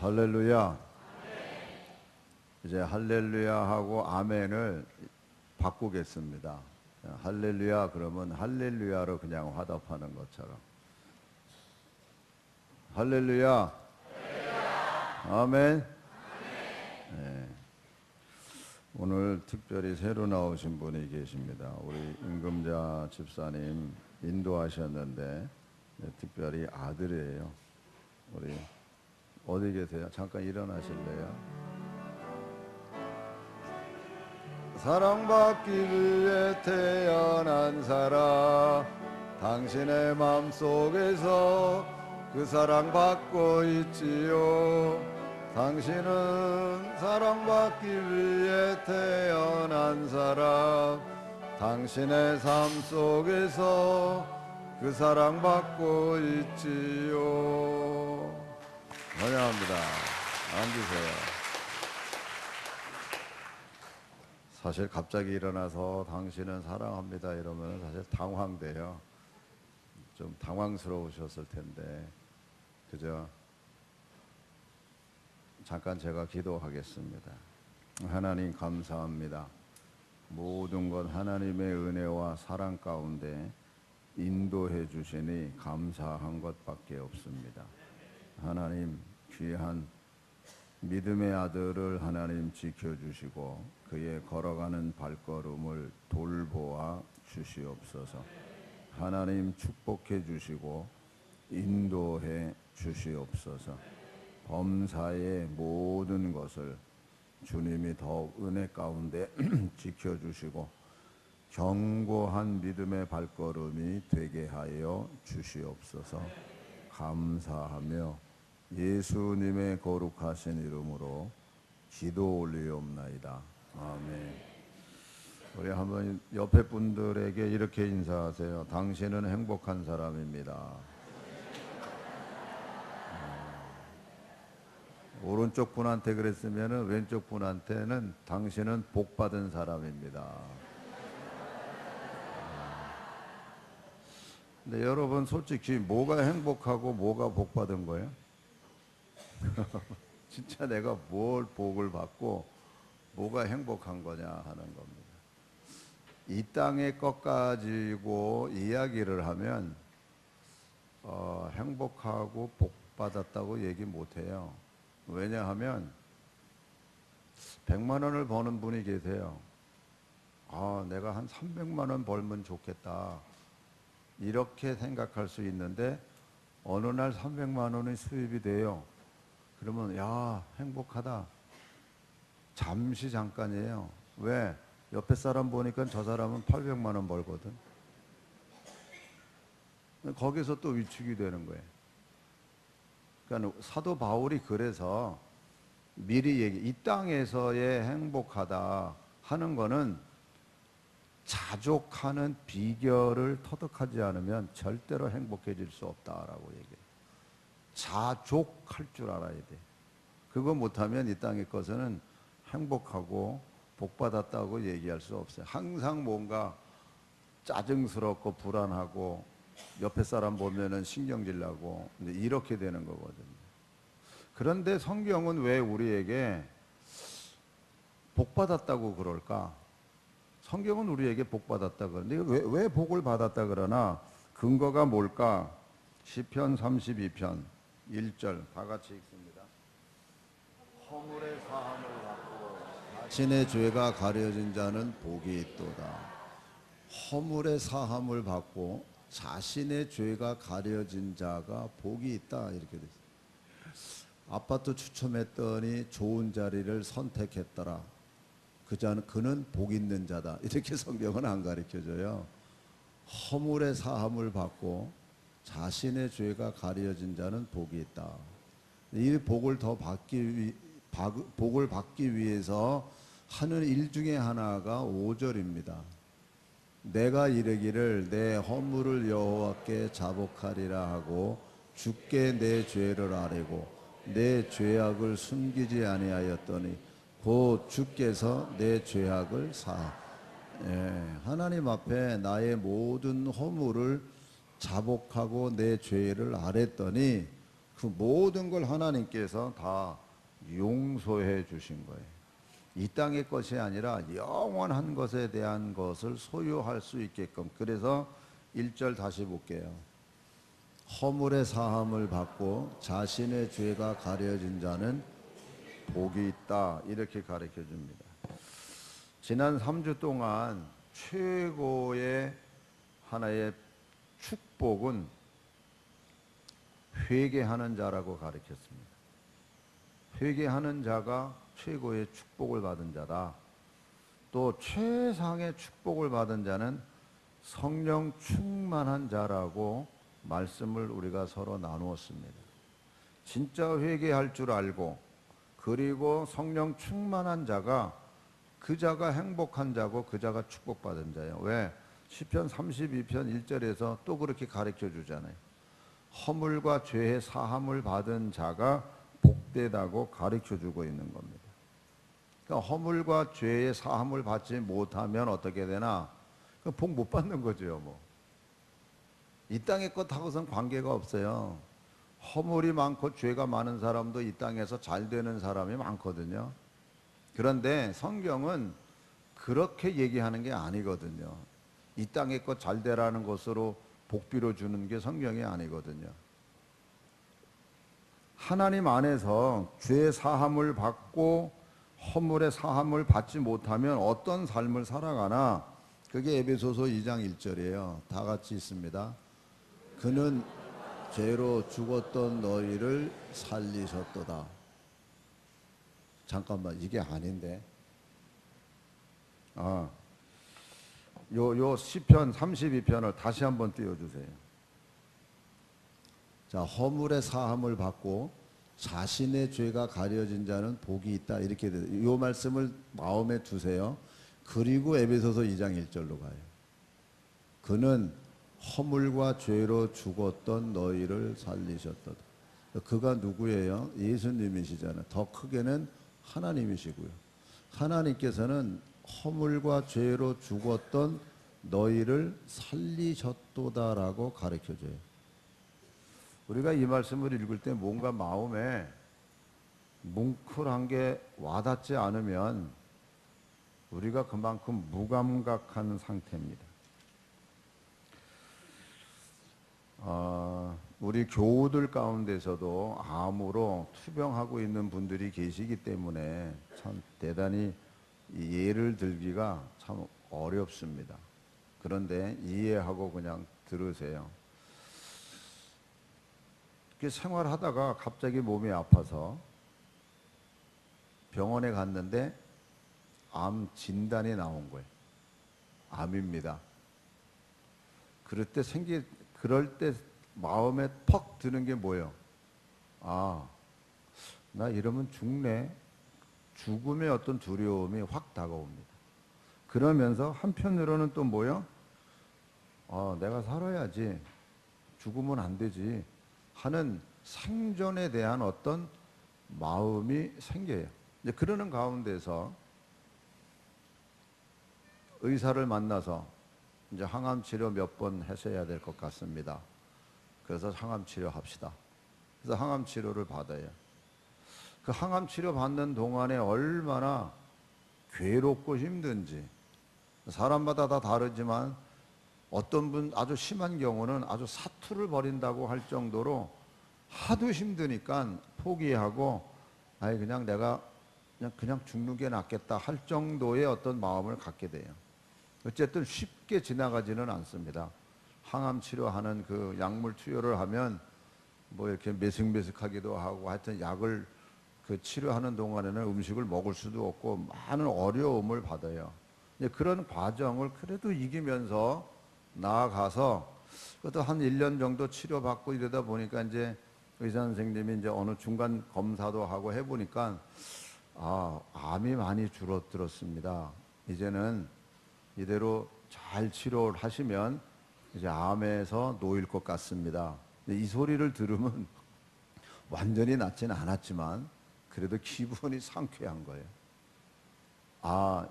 할렐루야. 이제 할렐루야하고 아멘을 바꾸겠습니다. 할렐루야 그러면 할렐루야로 그냥 화답하는 것처럼. 할렐루야. 아멘. 네. 오늘 특별히 새로 나오신 분이 계십니다. 우리 임금자 집사님 인도하셨는데 특별히 아들이에요. 우리 어디 계세요? 잠깐 일어나실래요? 사랑받기 위해 태어난 사람, 당신의 마음속에서 그 사랑받고 있지요. 당신은 사랑받기 위해 태어난 사람, 당신의 삶 속에서 그 사랑받고 있지요. 환영합니다. 앉으세요. 사실 갑자기 일어나서 당신은 사랑합니다 이러면 사실 당황돼요. 좀 당황스러우셨을 텐데, 그죠? 잠깐 제가 기도하겠습니다. 하나님 감사합니다. 모든 것 하나님의 은혜와 사랑 가운데 인도해 주시니 감사한 것밖에 없습니다. 하나님 귀한 믿음의 아들을 하나님 지켜주시고 그의 걸어가는 발걸음을 돌보아 주시옵소서. 하나님 축복해 주시고 인도해 주시옵소서. 범사의 모든 것을 주님이 더욱 은혜 가운데 지켜주시고 견고한 믿음의 발걸음이 되게 하여 주시옵소서. 감사하며 예수님의 거룩하신 이름으로 기도 올리옵나이다. 아멘. 우리 한번 옆에 분들에게 이렇게 인사하세요. 당신은 행복한 사람입니다. 오른쪽 분한테 그랬으면 왼쪽 분한테는 당신은 복 받은 사람입니다. 근데 여러분 솔직히 뭐가 행복하고 뭐가 복 받은 거예요? 진짜 내가 뭘 복을 받고 뭐가 행복한 거냐 하는 겁니다. 이 땅의 것 가지고 이야기를 하면 행복하고 복 받았다고 얘기 못해요. 왜냐하면 100만 원을 버는 분이 계세요. 내가 한 300만 원 벌면 좋겠다 이렇게 생각할 수 있는데 어느 날 300만 원의 수입이 돼요. 그러면 야 행복하다. 잠시 잠깐이에요. 왜? 옆에 사람 보니까 저 사람은 800만 원 벌거든. 거기서 또 위축이 되는 거예요. 그러니까 사도 바울이 그래서 미리 이 땅에서의 행복하다 하는 거는 자족하는 비결을 터득하지 않으면 절대로 행복해질 수 없다라고 얘기해요. 자족할 줄 알아야 돼. 그거 못하면 이 땅의 것은 행복하고 복받았다고 얘기할 수 없어요. 항상 뭔가 짜증스럽고 불안하고 옆에 사람 보면은 신경질 나고 이렇게 되는 거거든요. 그런데 성경은 왜 우리에게 복받았다고 그럴까? 성경은 우리에게 복받았다 그러는데 왜 복을 받았다 그러나 근거가 뭘까? 시편 32편 1절 다 같이 읽습니다. 허물의 사함을 받고 자신의 죄가 가려진 자는 복이 있도다. 허물의 사함을 받고 자신의 죄가 가려진 자가 복이 있다 이렇게 돼 있어요. 아파트 추첨했더니 좋은 자리를 선택했더라. 그는 복 있는 자다. 이렇게 성경은 안 가르쳐줘요. 허물의 사함을 받고 자신의 죄가 가려진 자는 복이 있다. 이 복을 복을 받기 위해서 하는 일 중에 하나가 5절입니다. 내가 이르기를 내 허물을 여호와께 자복하리라 하고 주께 내 죄를 아뢰고 내 죄악을 숨기지 아니하였더니 곧 주께서 내 죄악을 하나님 앞에 나의 모든 허물을 자복하고 내 죄를 아뢰더니 그 모든 걸 하나님께서 다 용서해 주신 거예요. 이 땅의 것이 아니라 영원한 것에 대한 것을 소유할 수 있게끔. 그래서 1절 다시 볼게요. 허물의 사함을 받고 자신의 죄가 가려진 자는 복이 있다. 이렇게 가르쳐 줍니다. 지난 3주 동안 최고의 하나의 축복은 회개하는 자라고 가르쳤습니다. 회개하는 자가 최고의 축복을 받은 자다. 또 최상의 축복을 받은 자는 성령 충만한 자라고 말씀을 우리가 서로 나누었습니다. 진짜 회개할 줄 알고 그리고 성령 충만한 자가 그 자가 행복한 자고 그 자가 축복받은 자예요. 왜? 시편 32편 1절에서 또 그렇게 가르쳐 주잖아요. 허물과 죄의 사함을 받은 자가 복되다고 가르쳐 주고 있는 겁니다. 그러니까 허물과 죄의 사함을 받지 못하면 어떻게 되나? 복 못 받는 거죠. 뭐. 이 땅의 것하고선 관계가 없어요. 허물이 많고 죄가 많은 사람도 이 땅에서 잘 되는 사람이 많거든요. 그런데 성경은 그렇게 얘기하는 게 아니거든요. 이 땅의 것 잘 되라는 것으로 복비로 주는 게 성경이 아니거든요. 하나님 안에서 죄의 사함을 받고 허물의 사함을 받지 못하면 어떤 삶을 살아가나? 그게 에베소서 2장 1절이에요. 다 같이 있습니다. 그는 죄로 죽었던 너희를 살리셨도다. 잠깐만, 이게 아닌데. 요 시편 32편을 다시 한번 띄워주세요. 자, 허물의 사함을 받고 자신의 죄가 가려진 자는 복이 있다. 이렇게 돼요. 이 말씀을 마음에 두세요. 그리고 에베소서 2장 1절로 가요. 그는 허물과 죄로 죽었던 너희를 살리셨도다. 그가 누구예요? 예수님이시잖아요. 더 크게는 하나님이시고요. 하나님께서는 허물과 죄로 죽었던 너희를 살리셨도다라고 가르쳐줘요. 우리가 이 말씀을 읽을 때 뭔가 마음에 뭉클한 게 와닿지 않으면 우리가 그만큼 무감각한 상태입니다. 우리 교우들 가운데서도 암으로 투병하고 있는 분들이 계시기 때문에 참 대단히 예를 들기가 참 어렵습니다. 그런데 이해하고 그냥 들으세요. 생활하다가 갑자기 몸이 아파서 병원에 갔는데 암 진단이 나온 거예요. 암입니다. 그럴 때 마음에 퍽 드는 게 뭐예요? 나 이러면 죽네. 죽음의 어떤 두려움이 확 다가옵니다. 그러면서 한편으로는 또 뭐예요? 내가 살아야지. 죽으면 안 되지. 하는 생존에 대한 어떤 마음이 생겨요. 이제 그러는 가운데서 의사를 만나서 이제 항암 치료 몇 번 하셔야 될 것 같습니다. 그래서 항암 치료 합시다. 그래서 항암 치료를 받아요. 그 항암 치료 받는 동안에 얼마나 괴롭고 힘든지 사람마다 다 다르지만 어떤 분 아주 심한 경우는 아주 사투를 벌인다고 할 정도로 하도 힘드니까 포기하고 그냥 내가 그냥 죽는 게 낫겠다 할 정도의 어떤 마음을 갖게 돼요. 어쨌든 쉽게 지나가지는 않습니다. 항암 치료하는 그 약물 투여를 하면 뭐 이렇게 메슥메슥하기도 하고 하여튼 약을 그 치료하는 동안에는 음식을 먹을 수도 없고 많은 어려움을 받아요. 그런 과정을 그래도 이기면서 나아가서 그것도 한 1년 정도 치료받고 이러다 보니까 이제 의사 선생님이 이제 어느 중간 검사도 하고 해보니까 암이 많이 줄어들었습니다. 이제는 이대로 잘 치료를 하시면 이제 암에서 놓일 것 같습니다. 이 소리를 들으면 완전히 낫지는 않았지만 그래도 기분이 상쾌한 거예요.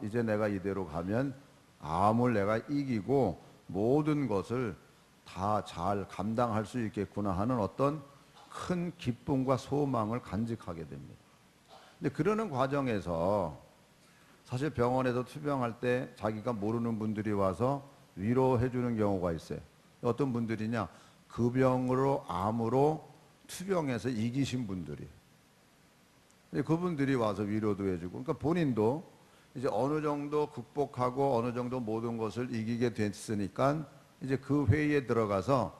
이제 내가 이대로 가면 암을 내가 이기고 모든 것을 다 잘 감당할 수 있겠구나 하는 어떤 큰 기쁨과 소망을 간직하게 됩니다. 근데 그러는 과정에서 사실 병원에서 투병할 때 자기가 모르는 분들이 와서 위로해 주는 경우가 있어요. 어떤 분들이냐? 그 병으로 암으로 투병해서 이기신 분들이. 그분들이 와서 위로도 해주고, 그러니까 본인도 이제 어느 정도 극복하고 어느 정도 모든 것을 이기게 됐으니까 이제 그 회의에 들어가서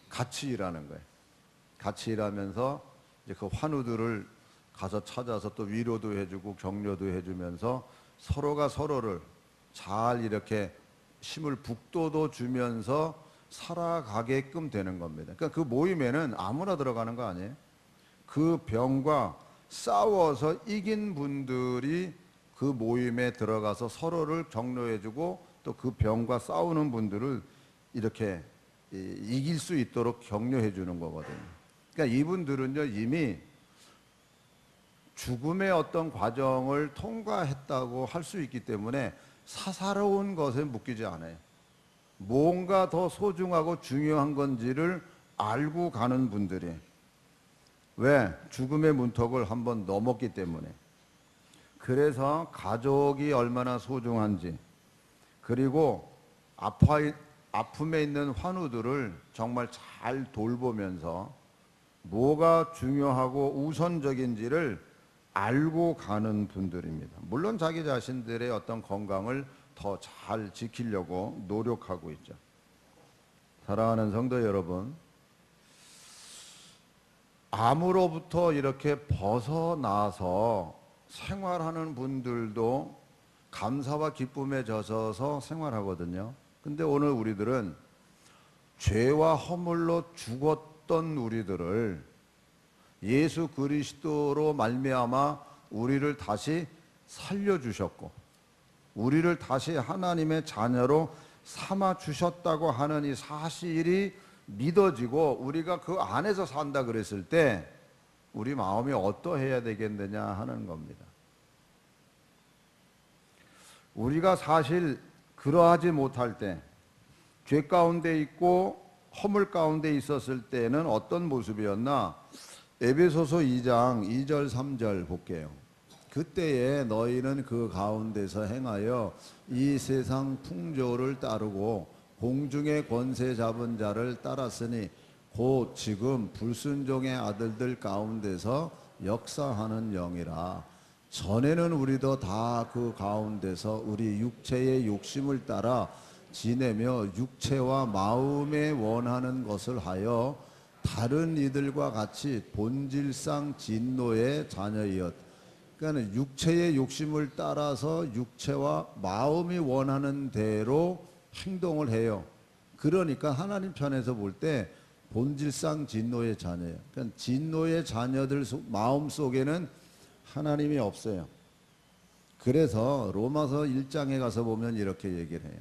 같이 일하는 거예요. 같이 일하면서 이제 그 환우들을 가서 찾아서 또 위로도 해주고 격려도 해주면서 서로가 서로를 잘 이렇게 힘을 북돋워 주면서 살아가게끔 되는 겁니다. 그러니까 그 모임에는 아무나 들어가는 거 아니에요. 그 병과 싸워서 이긴 분들이 그 모임에 들어가서 서로를 격려해주고 또 그 병과 싸우는 분들을 이렇게 이길 수 있도록 격려해 주는 거거든요. 그러니까 이분들은요 이미 죽음의 어떤 과정을 통과했다고 할 수 있기 때문에 사사로운 것에 묶이지 않아요. 뭔가 더 소중하고 중요한 건지를 알고 가는 분들이. 왜? 죽음의 문턱을 한번 넘었기 때문에. 그래서 가족이 얼마나 소중한지, 그리고 아픔에 있는 환우들을 정말 잘 돌보면서 뭐가 중요하고 우선적인지를 알고 가는 분들입니다. 물론 자기 자신들의 어떤 건강을 더 잘 지키려고 노력하고 있죠. 사랑하는 성도 여러분, 암으로부터 이렇게 벗어나서 생활하는 분들도 감사와 기쁨에 젖어서 생활하거든요. 근데 오늘 우리들은 죄와 허물로 죽었던 우리들을 예수 그리스도로 말미암아 우리를 다시 살려주셨고 우리를 다시 하나님의 자녀로 삼아 주셨다고 하는 이 사실이 믿어지고 우리가 그 안에서 산다 그랬을 때 우리 마음이 어떠해야 되겠느냐 하는 겁니다. 우리가 사실 그러하지 못할 때, 죄 가운데 있고 허물 가운데 있었을 때는 어떤 모습이었나? 에베소서 2장 2절 3절 볼게요. 그때에 너희는 그 가운데서 행하여 이 세상 풍조를 따르고 공중의 권세 잡은 자를 따랐으니 곧 지금 불순종의 아들들 가운데서 역사하는 영이라. 전에는 우리도 다 그 가운데서 우리 육체의 욕심을 따라 지내며 육체와 마음에 원하는 것을 하여 다른 이들과 같이 본질상 진노의 자녀이었다. 그러니까 육체의 욕심을 따라서 육체와 마음이 원하는 대로 행동을 해요. 그러니까 하나님 편에서 볼 때 본질상 진노의 자녀예요. 그러니까 진노의 자녀들 마음 속에는 하나님이 없어요. 그래서 로마서 1장에 가서 보면 이렇게 얘기를 해요.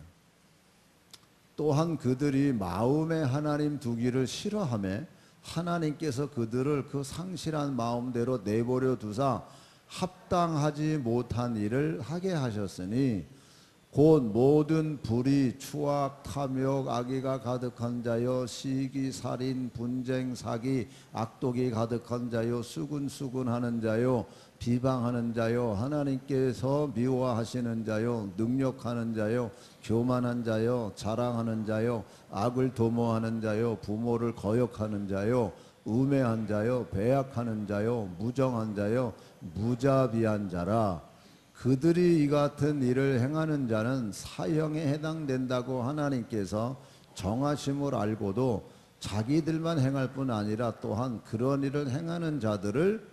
또한 그들이 마음에 하나님 두기를 싫어하며 하나님께서 그들을 그 상실한 마음대로 내버려 두사 합당하지 못한 일을 하게 하셨으니 곧 모든 불의, 추악, 탐욕, 악의가 가득한 자요, 시기, 살인, 분쟁, 사기, 악독이 가득한 자요, 수군수군하는 자요, 비방하는 자요, 하나님께서 미워하시는 자요, 능력하는 자요, 교만한 자요, 자랑하는 자요, 악을 도모하는 자요, 부모를 거역하는 자요, 우매한 자요, 배약하는 자요, 무정한 자요, 무자비한 자라. 그들이 이 같은 일을 행하는 자는 사형에 해당된다고 하나님께서 정하심을 알고도 자기들만 행할 뿐 아니라 또한 그런 일을 행하는 자들을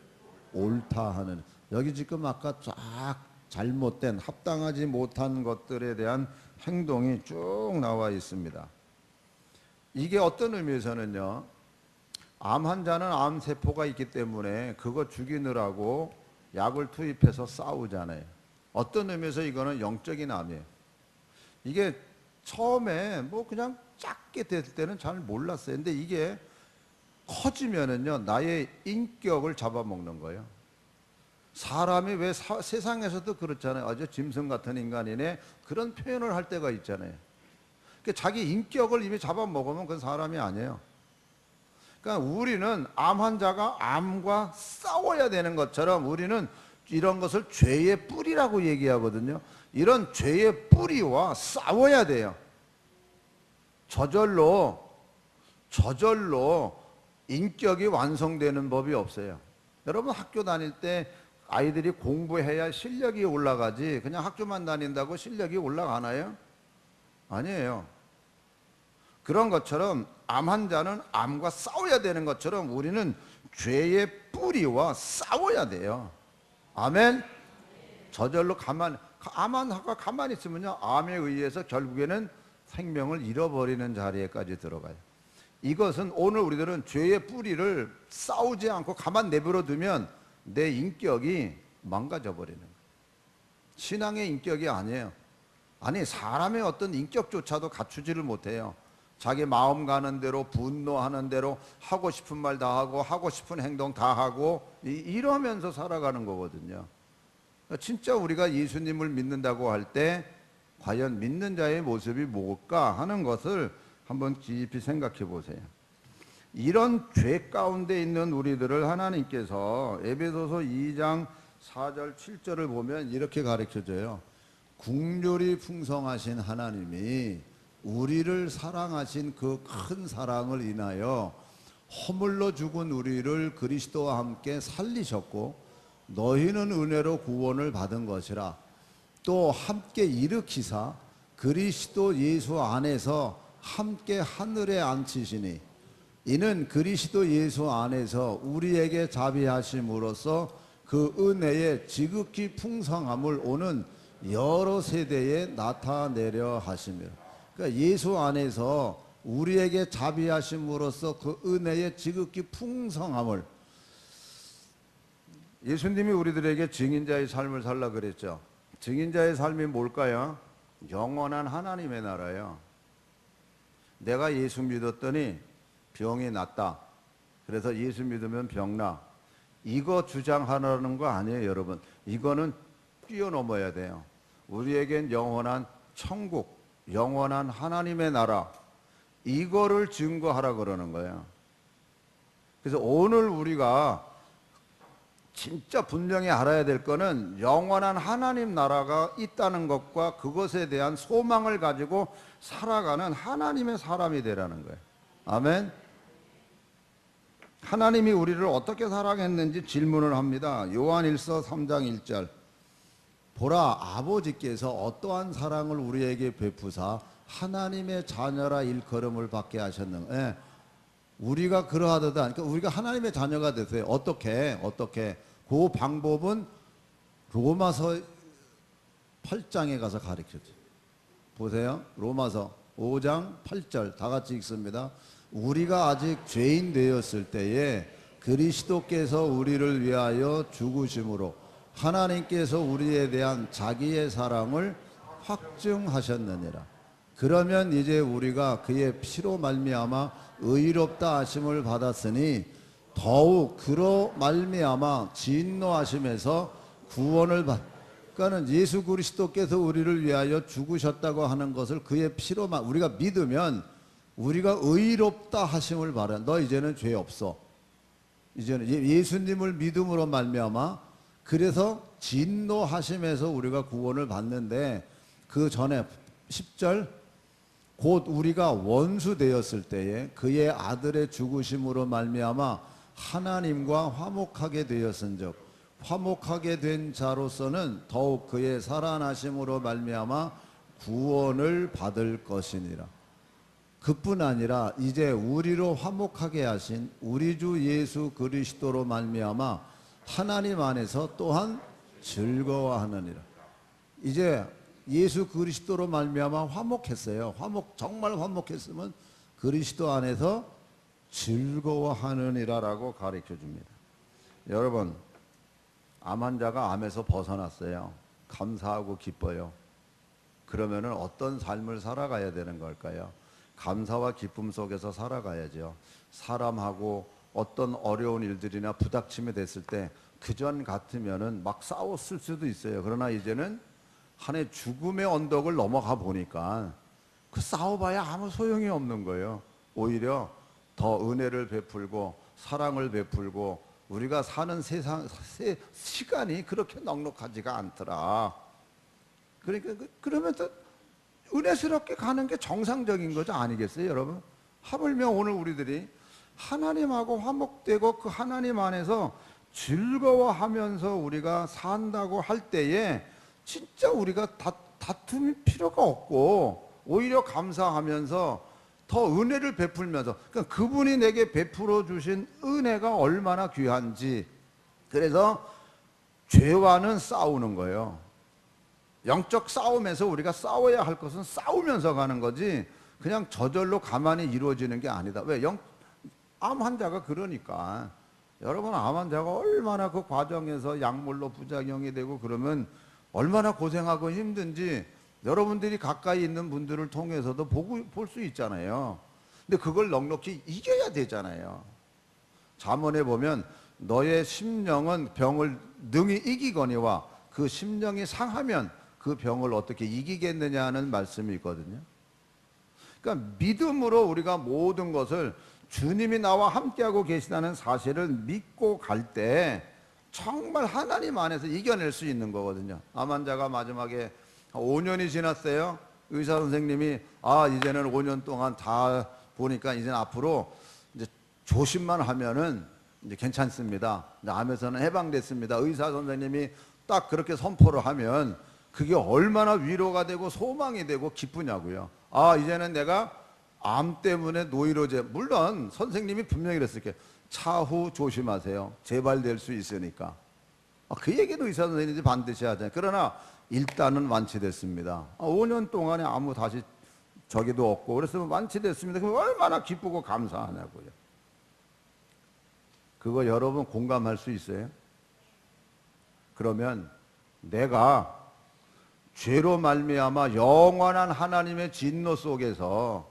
옳다 하는, 여기 지금 아까 쫙 잘못된 합당하지 못한 것들에 대한 행동이 쭉 나와 있습니다. 이게 어떤 의미에서는요, 암 환자는 암세포가 있기 때문에 그거 죽이느라고 약을 투입해서 싸우잖아요. 어떤 의미에서 이거는 영적인 암이에요. 이게 처음에 뭐 그냥 작게 됐을 때는 잘 몰랐어요. 근데 이게 커지면은요, 나의 인격을 잡아먹는 거예요. 사람이 왜 세상에서도 그렇잖아요. 아주 짐승 같은 인간이네, 그런 표현을 할 때가 있잖아요. 그러니까 자기 인격을 이미 잡아먹으면 그건 사람이 아니에요. 그러니까 우리는 암 환자가 암과 싸워야 되는 것처럼 우리는 이런 것을 죄의 뿌리라고 얘기하거든요. 이런 죄의 뿌리와 싸워야 돼요. 저절로 인격이 완성되는 법이 없어요. 여러분 학교 다닐 때 아이들이 공부해야 실력이 올라가지 그냥 학교만 다닌다고 실력이 올라가나요? 아니에요. 그런 것처럼 암 환자는 암과 싸워야 되는 것처럼 우리는 죄의 뿌리와 싸워야 돼요. 아멘. 저절로 암 환자가 가만히 있으면요, 암에 의해서 결국에는 생명을 잃어버리는 자리에까지 들어가요. 이것은 오늘 우리들은 죄의 뿌리를 싸우지 않고 가만 내버려 두면 내 인격이 망가져 버리는 거예요. 신앙의 인격이 아니에요. 아니, 사람의 어떤 인격조차도 갖추지를 못해요. 자기 마음 가는 대로, 분노하는 대로 하고 싶은 말 다 하고 하고 싶은 행동 다 하고 이러면서 살아가는 거거든요. 진짜 우리가 예수님을 믿는다고 할 때 과연 믿는 자의 모습이 뭘까 하는 것을 한번 깊이 생각해 보세요. 이런 죄 가운데 있는 우리들을 하나님께서 에베소서 2장 4절 7절을 보면 이렇게 가르쳐줘요. 긍휼이 풍성하신 하나님이 우리를 사랑하신 그 큰 사랑을 인하여 허물로 죽은 우리를 그리스도와 함께 살리셨고 너희는 은혜로 구원을 받은 것이라. 또 함께 일으키사 그리스도 예수 안에서 함께 하늘에 앉히시니 이는 그리스도 예수 안에서 우리에게 자비하심으로써 그 은혜의 지극히 풍성함을 오는 여러 세대에 나타내려 하심이라. 그러니까 예수 안에서 우리에게 자비하심으로써 그 은혜의 지극히 풍성함을, 예수님이 우리들에게 증인자의 삶을 살라 그랬죠. 증인자의 삶이 뭘까요? 영원한 하나님의 나라예요. 내가 예수 믿었더니 병이 낫다. 그래서 예수 믿으면 병 나. 이거 주장하라는 거 아니에요, 여러분. 이거는 뛰어넘어야 돼요. 우리에겐 영원한 천국, 영원한 하나님의 나라, 이거를 증거하라 그러는 거예요. 그래서 오늘 우리가 진짜 분명히 알아야 될 거는 영원한 하나님 나라가 있다는 것과 그것에 대한 소망을 가지고 살아가는 하나님의 사람이 되라는 거예요. 아멘. 하나님이 우리를 어떻게 사랑했는지 질문을 합니다. 요한일서 3장 1절. 보라, 아버지께서 어떠한 사랑을 우리에게 베푸사 하나님의 자녀라 일컬음을 받게 하셨는가. 예. 우리가 그러하도다. 그러니까 우리가 하나님의 자녀가 됐어요. 어떻게? 그 방법은 로마서 8장에 가서 가르쳐줘요. 보세요. 로마서 5장 8절 다 같이 읽습니다. 우리가 아직 죄인 되었을 때에 그리스도께서 우리를 위하여 죽으심으로 하나님께서 우리에 대한 자기의 사랑을 확증하셨느니라. 그러면 이제 우리가 그의 피로 말미암아 의롭다 하심을 받았으니 더욱 그로 말미암아 진노하심에서 구원을 그러니까는 예수 그리스도께서 우리를 위하여 죽으셨다고 하는 것을 그의 피로만 우리가 믿으면 우리가 의롭다 하심을 받아. 너 이제는 죄 없어. 이제는 예수님을 믿음으로 말미암아 그래서 진노하심에서 우리가 구원을 받는데, 그 전에 10절 곧 우리가 원수 되었을 때에 그의 아들의 죽으심으로 말미암아 하나님과 화목하게 되었은즉 화목하게 된 자로서는 더욱 그의 살아나심으로 말미암아 구원을 받을 것이니라. 그뿐 아니라 이제 우리로 화목하게 하신 우리 주 예수 그리스도로 말미암아 하나님 안에서 또한 즐거워하느니라. 이제 예수 그리스도로 말미암아 화목했어요. 정말 화목했으면 그리스도 안에서 즐거워하느니라라고 가르쳐 줍니다. 여러분, 암 환자가 암에서 벗어났어요. 감사하고 기뻐요. 그러면은 어떤 삶을 살아가야 되는 걸까요? 감사와 기쁨 속에서 살아가야죠. 사람하고 어떤 어려운 일들이나 부닥침이 됐을 때 그전 같으면은 막 싸웠을 수도 있어요. 그러나 이제는 한해 죽음의 언덕을 넘어가 보니까 그 싸워봐야 아무 소용이 없는 거예요. 오히려 더 은혜를 베풀고 사랑을 베풀고 우리가 사는 시간이 그렇게 넉넉하지가 않더라. 그러니까 그러면 또 은혜스럽게 가는 게 정상적인 거죠, 아니겠어요, 여러분? 하물며 오늘 우리들이 하나님하고 화목되고 그 하나님 안에서 즐거워하면서 우리가 산다고 할 때에 진짜 우리가 다툼이 필요가 없고 오히려 감사하면서 더 은혜를 베풀면서, 그러니까 그분이 내게 베풀어 주신 은혜가 얼마나 귀한지, 그래서 죄와는 싸우는 거예요. 영적 싸움에서 우리가 싸워야 할 것은 싸우면서 가는 거지 그냥 저절로 가만히 이루어지는 게 아니다. 왜? 암 환자가 그러니까. 여러분, 암 환자가 얼마나 그 과정에서 약물로 부작용이 되고 그러면 얼마나 고생하고 힘든지 여러분들이 가까이 있는 분들을 통해서도 볼 수 있잖아요. 근데 그걸 넉넉히 이겨야 되잖아요. 잠언에 보면 너의 심령은 병을 능히 이기거니와 그 심령이 상하면 그 병을 어떻게 이기겠느냐 하는 말씀이 있거든요. 그러니까 믿음으로 우리가 모든 것을 주님이 나와 함께하고 계시다는 사실을 믿고 갈 때 정말 하나님 안에서 이겨낼 수 있는 거거든요. 암 환자가 마지막에 5년이 지났어요. 의사 선생님이 이제는 5년 동안 다 보니까 이제 앞으로 이제 조심만 하면은 이제 괜찮습니다. 암에서는 해방됐습니다. 의사 선생님이 딱 그렇게 선포를 하면 그게 얼마나 위로가 되고 소망이 되고 기쁘냐고요. 이제는 내가 암 때문에 노이로제, 물론 선생님이 분명히 그랬을 거예요. 차후 조심하세요. 재발될 수 있으니까. 그 얘기는 의사 선생님이 반드시 하잖아요. 그러나 일단은 완치됐습니다. 5년 동안에 아무 다시 저기도 없고 그래서 완치됐습니다. 그럼 얼마나 기쁘고 감사하냐고요. 그거 여러분 공감할 수 있어요? 그러면 내가 죄로 말미암아 영원한 하나님의 진노 속에서,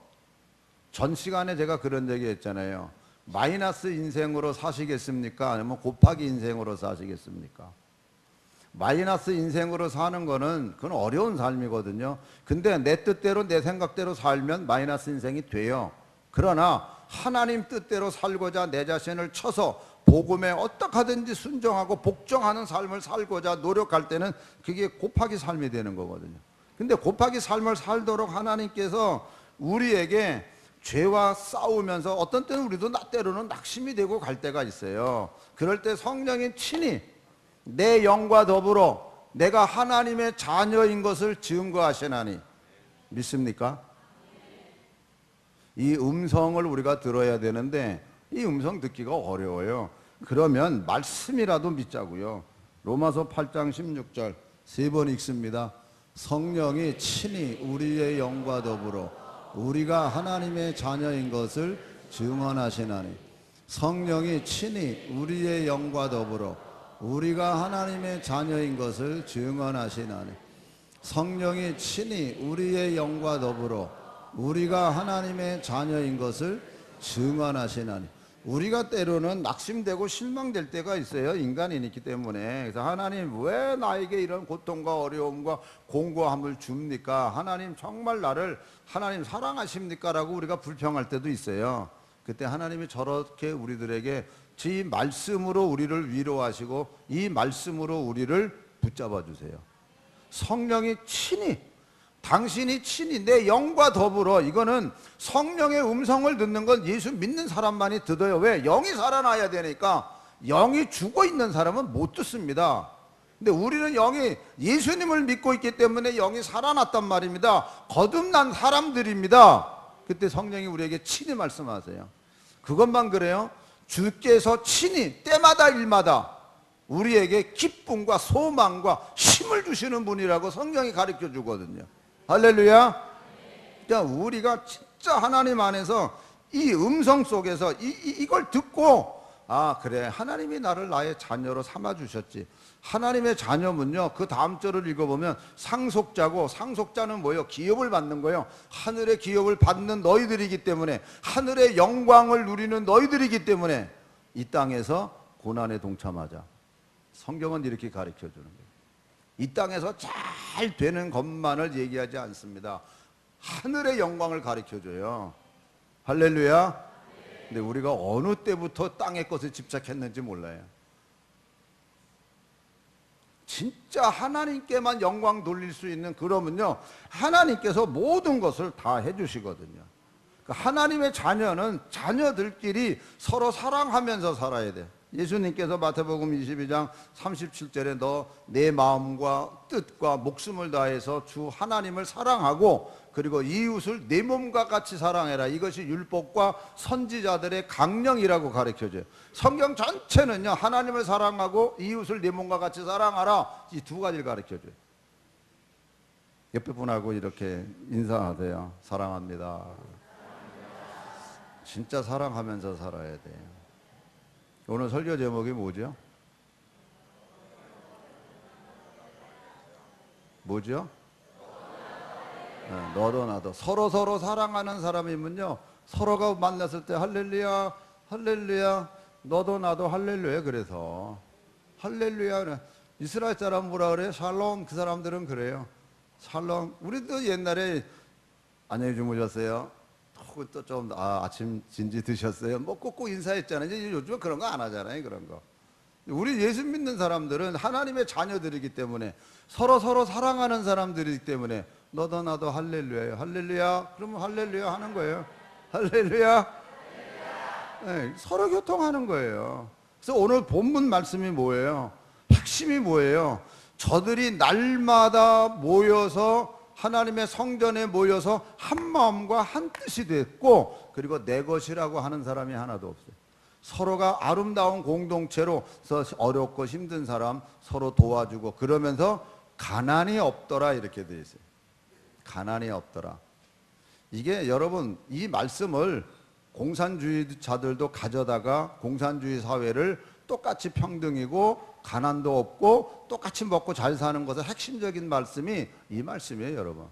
전 시간에 제가 그런 얘기 했잖아요. 마이너스 인생으로 사시겠습니까? 아니면 곱하기 인생으로 사시겠습니까? 마이너스 인생으로 사는 거는 그건 어려운 삶이거든요. 근데 내 뜻대로 내 생각대로 살면 마이너스 인생이 돼요. 그러나 하나님 뜻대로 살고자 내 자신을 쳐서 복음에 어떻게 하든지 순종하고 복종하는 삶을 살고자 노력할 때는 그게 곱하기 삶이 되는 거거든요. 근데 곱하기 삶을 살도록 하나님께서 우리에게 죄와 싸우면서 어떤 때는 우리도 때로는 낙심이 되고 갈 때가 있어요. 그럴 때 성령이 친히 내 영과 더불어 내가 하나님의 자녀인 것을 증거하시나니. 믿습니까? 이 음성을 우리가 들어야 되는데 이 음성 듣기가 어려워요. 그러면 말씀이라도 믿자고요. 로마서 8장 16절 세 번 읽습니다. 성령이 친히 우리의 영과 더불어 우리가 하나님의 자녀인 것을 증언하시나니. 성령이 친히 우리의 영과 더불어 우리가 하나님의 자녀인 것을 증언하시나니. 성령이 친히 우리의 영과 더불어 우리가 하나님의 자녀인 것을 증언하시나니. 우리가 때로는 낙심되고 실망될 때가 있어요. 인간이기 때문에. 그래서 하나님 왜 나에게 이런 고통과 어려움과 공고함을 줍니까? 하나님 정말 나를 하나님 사랑하십니까? 라고 우리가 불평할 때도 있어요. 그때 하나님이 저렇게 우리들에게 이 말씀으로 우리를 위로하시고 이 말씀으로 우리를 붙잡아 주세요. 성령이 친히, 당신이 친히 내 영과 더불어, 이거는 성령의 음성을 듣는 건 예수 믿는 사람만이 듣어요. 왜? 영이 살아나야 되니까. 영이 죽어 있는 사람은 못 듣습니다. 근데 우리는 영이 예수님을 믿고 있기 때문에 영이 살아났단 말입니다. 거듭난 사람들입니다. 그때 성령이 우리에게 친히 말씀하세요. 그것만 그래요? 주께서 친히 때마다 일마다 우리에게 기쁨과 소망과 힘을 주시는 분이라고 성경이 가르쳐 주거든요. 할렐루야. 그러니까 우리가 진짜 하나님 안에서 이 음성 속에서 이걸 듣고, 그래, 하나님이 나를 나의 자녀로 삼아 주셨지. 하나님의 자녀면요, 그 다음 절을 읽어보면 상속자고, 상속자는 뭐예요? 기업을 받는 거예요. 하늘의 기업을 받는 너희들이기 때문에, 하늘의 영광을 누리는 너희들이기 때문에 이 땅에서 고난에 동참하자. 성경은 이렇게 가르쳐 주는 거예요. 이 땅에서 잘 되는 것만을 얘기하지 않습니다. 하늘의 영광을 가르쳐 줘요. 할렐루야. 근데 우리가 어느 때부터 땅의 것에 집착했는지 몰라요. 진짜 하나님께만 영광 돌릴 수 있는, 그러면요 하나님께서 모든 것을 다 해주시거든요. 하나님의 자녀는 자녀들끼리 서로 사랑하면서 살아야 돼. 예수님께서 마태복음 22장 37절에 너 내 마음과 뜻과 목숨을 다해서 주 하나님을 사랑하고 그리고 이웃을 내 몸과 같이 사랑해라. 이것이 율법과 선지자들의 강령이라고 가르쳐줘요. 성경 전체는요 하나님을 사랑하고 이웃을 내 몸과 같이 사랑하라, 이 두 가지를 가르쳐줘요. 옆에 분하고 이렇게 인사하세요. 사랑합니다. 진짜 사랑하면서 살아야 돼요. 오늘 설교 제목이 뭐죠? 뭐죠? 너도 나도 서로 사랑하는 사람이면요 서로가 만났을 때 할렐루야 할렐루야 너도 나도 할렐루야. 그래서 할렐루야. 이스라엘 사람 뭐라 그래요? 샬롬. 그 사람들은 그래요. 샬롬. 우리도 옛날에 안녕히 주무셨어요? 또 좀 아침 진지 드셨어요? 뭐 꼭꼭 인사했잖아요. 이제 요즘은 그런 거 안 하잖아요. 그런 거. 우리 예수 믿는 사람들은 하나님의 자녀들이기 때문에 서로 사랑하는 사람들이기 때문에 너도 나도 할렐루야예요. 할렐루야. 그러면 할렐루야 하는 거예요. 할렐루야. 네, 서로 교통하는 거예요. 그래서 오늘 본문 말씀이 뭐예요? 핵심이 뭐예요? 저들이 날마다 모여서 하나님의 성전에 모여서 한 마음과 한 뜻이 됐고, 그리고 내 것이라고 하는 사람이 하나도 없어요. 서로가 아름다운 공동체로 어렵고 힘든 사람 서로 도와주고, 그러면서 가난이 없더라 이렇게 되어 있어요. 가난이 없더라. 이게 여러분 이 말씀을 공산주의자들도 가져다가 공산주의 사회를 똑같이 평등이고 가난도 없고 똑같이 먹고 잘 사는 것의 핵심적인 말씀이 이 말씀이에요. 여러분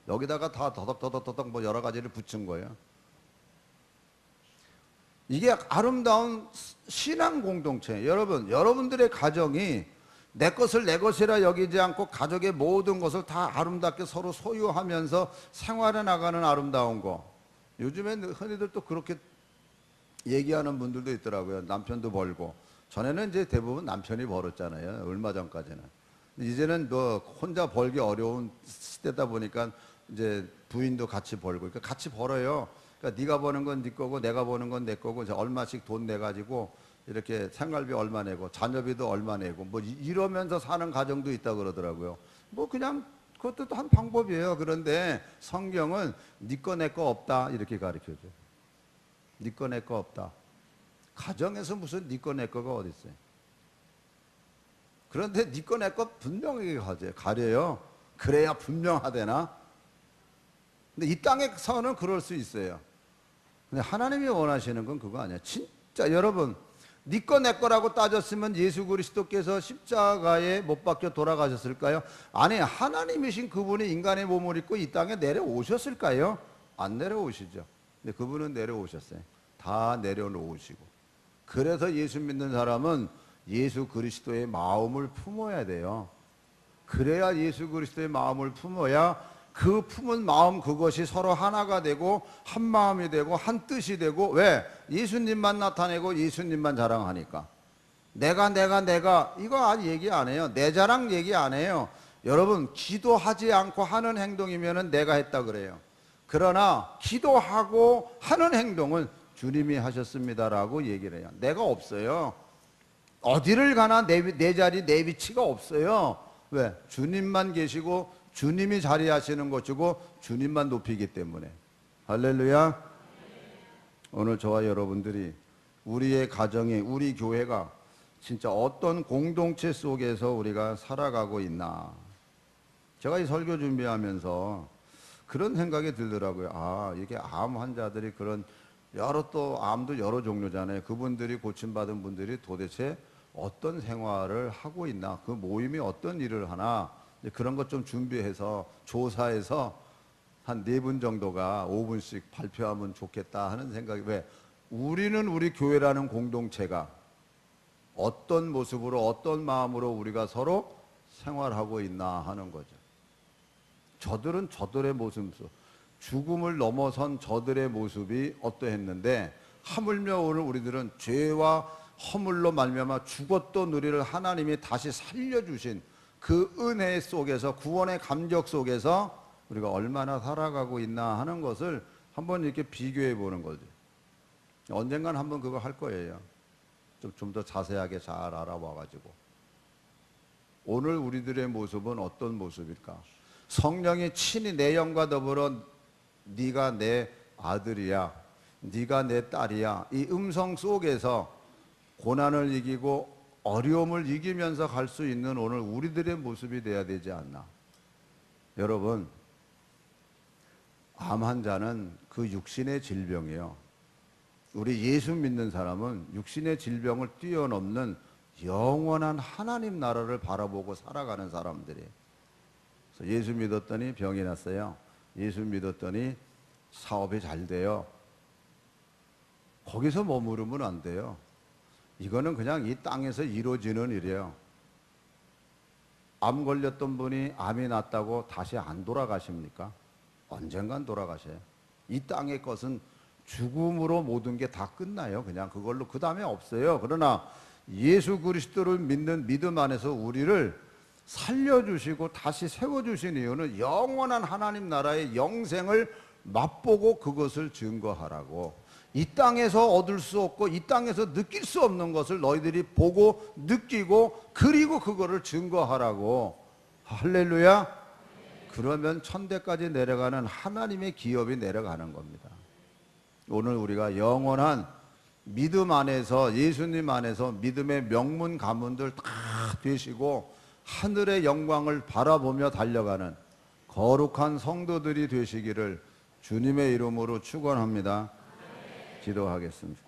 여기다가 다 더덕 뭐 여러 가지를 붙인 거예요. 이게 아름다운 신앙 공동체. 여러분 여러분들의 가정이 내 것을 내 것이라 여기지 않고 가족의 모든 것을 다 아름답게 서로 소유하면서 생활해 나가는 아름다운 거. 요즘엔 흔히들 또 그렇게 얘기하는 분들도 있더라고요. 남편도 벌고. 전에는 이제 대부분 남편이 벌었잖아요. 얼마 전까지는. 이제는 뭐 혼자 벌기 어려운 시대다 보니까 이제 부인도 같이 벌고. 그러니까 같이 벌어요. 그러니까 네가 버는 건 네 거고 내가 버는 건 내 거고 얼마씩 돈 내 가지고 이렇게 생활비 얼마 내고 자녀비도 얼마 내고 뭐 이러면서 사는 가정도 있다 그러더라고요. 뭐 그냥 그것도 한 방법이에요. 그런데 성경은 네 거 내 거 없다 이렇게 가르쳐줘요. 네 거 내 거 없다. 가정에서 무슨 네 거 내 거가 어디 있어요? 그런데 네 거 내 거 분명하게 가려요. 그래야 분명하대나? 근데 이 땅에서는 그럴 수 있어요. 근데 하나님이 원하시는 건 그거 아니야. 진짜 여러분 네 거 내 거라고 따졌으면 예수 그리스도께서 십자가에 못 박혀 돌아가셨을까요? 아니 하나님이신 그분이 인간의 몸을 입고 이 땅에 내려오셨을까요? 안 내려오시죠. 근데 그분은 내려오셨어요. 다 내려놓으시고. 그래서 예수 믿는 사람은 예수 그리스도의 마음을 품어야 돼요. 그래야 예수 그리스도의 마음을 품어야 그 품은 마음 그것이 서로 하나가 되고 한 마음이 되고 한 뜻이 되고. 왜? 예수님만 나타내고 예수님만 자랑하니까. 내가 이거 얘기 안 해요. 내 자랑 얘기 안 해요. 여러분 기도하지 않고 하는 행동이면은 내가 했다 그래요. 그러나 기도하고 하는 행동은 주님이 하셨습니다라고 얘기를 해요. 내가 없어요. 어디를 가나 내 자리 내 위치가 없어요. 왜? 주님만 계시고 주님이 자리하시는 것이고 주님만 높이기 때문에. 할렐루야. 오늘 저와 여러분들이 우리의 가정이 우리 교회가 진짜 어떤 공동체 속에서 우리가 살아가고 있나. 제가 이 설교 준비하면서 그런 생각이 들더라고요. 이게 암 환자들이 그런 암도 여러 종류잖아요. 그분들이 고침받은 분들이 도대체 어떤 생활을 하고 있나, 그 모임이 어떤 일을 하나, 그런 것 좀 준비해서 조사해서 한 4분 정도가 5분씩 발표하면 좋겠다 하는 생각이. 왜? 우리는 우리 교회라는 공동체가 어떤 모습으로 어떤 마음으로 우리가 서로 생활하고 있나 하는 거죠. 저들은 저들의 모습, 죽음을 넘어선 저들의 모습이 어떠했는데 하물며 오늘 우리들은 죄와 허물로 말미암아 죽었던 우리를 하나님이 다시 살려주신 그 은혜 속에서, 구원의 감격 속에서 우리가 얼마나 살아가고 있나 하는 것을 한번 이렇게 비교해 보는 거죠. 언젠간 한번 그거 할 거예요. 좀 더 자세하게 잘 알아봐 가지고. 오늘 우리들의 모습은 어떤 모습일까? 성령이 친히 내 영과 더불어 네가 내 아들이야, 네가 내 딸이야, 이 음성 속에서 고난을 이기고 어려움을 이기면서 갈 수 있는 오늘 우리들의 모습이 돼야 되지 않나. 여러분, 암 환자는 그 육신의 질병이에요. 우리 예수 믿는 사람은 육신의 질병을 뛰어넘는 영원한 하나님 나라를 바라보고 살아가는 사람들이에요. 그래서 예수 믿었더니 병이 났어요. 예수 믿었더니 사업이 잘 돼요. 거기서 머무르면 안 돼요. 이거는 그냥 이 땅에서 이루어지는 일이에요. 암 걸렸던 분이 암이 났다고 다시 안 돌아가십니까? 언젠간 돌아가셔요. 이 땅의 것은 죽음으로 모든 게 다 끝나요. 그냥 그걸로 그 다음에 없어요. 그러나 예수 그리스도를 믿는 믿음 안에서 우리를 살려주시고 다시 세워주신 이유는 영원한 하나님 나라의 영생을 맛보고 그것을 증거하라고. 이 땅에서 얻을 수 없고 이 땅에서 느낄 수 없는 것을 너희들이 보고 느끼고 그리고 그거를 증거하라고. 할렐루야. 그러면 천대까지 내려가는 하나님의 기업이 내려가는 겁니다. 오늘 우리가 영원한 믿음 안에서, 예수님 안에서 믿음의 명문 가문들 다 되시고 하늘의 영광을 바라보며 달려가는 거룩한 성도들이 되시기를 주님의 이름으로 축원합니다. 기도하겠습니다.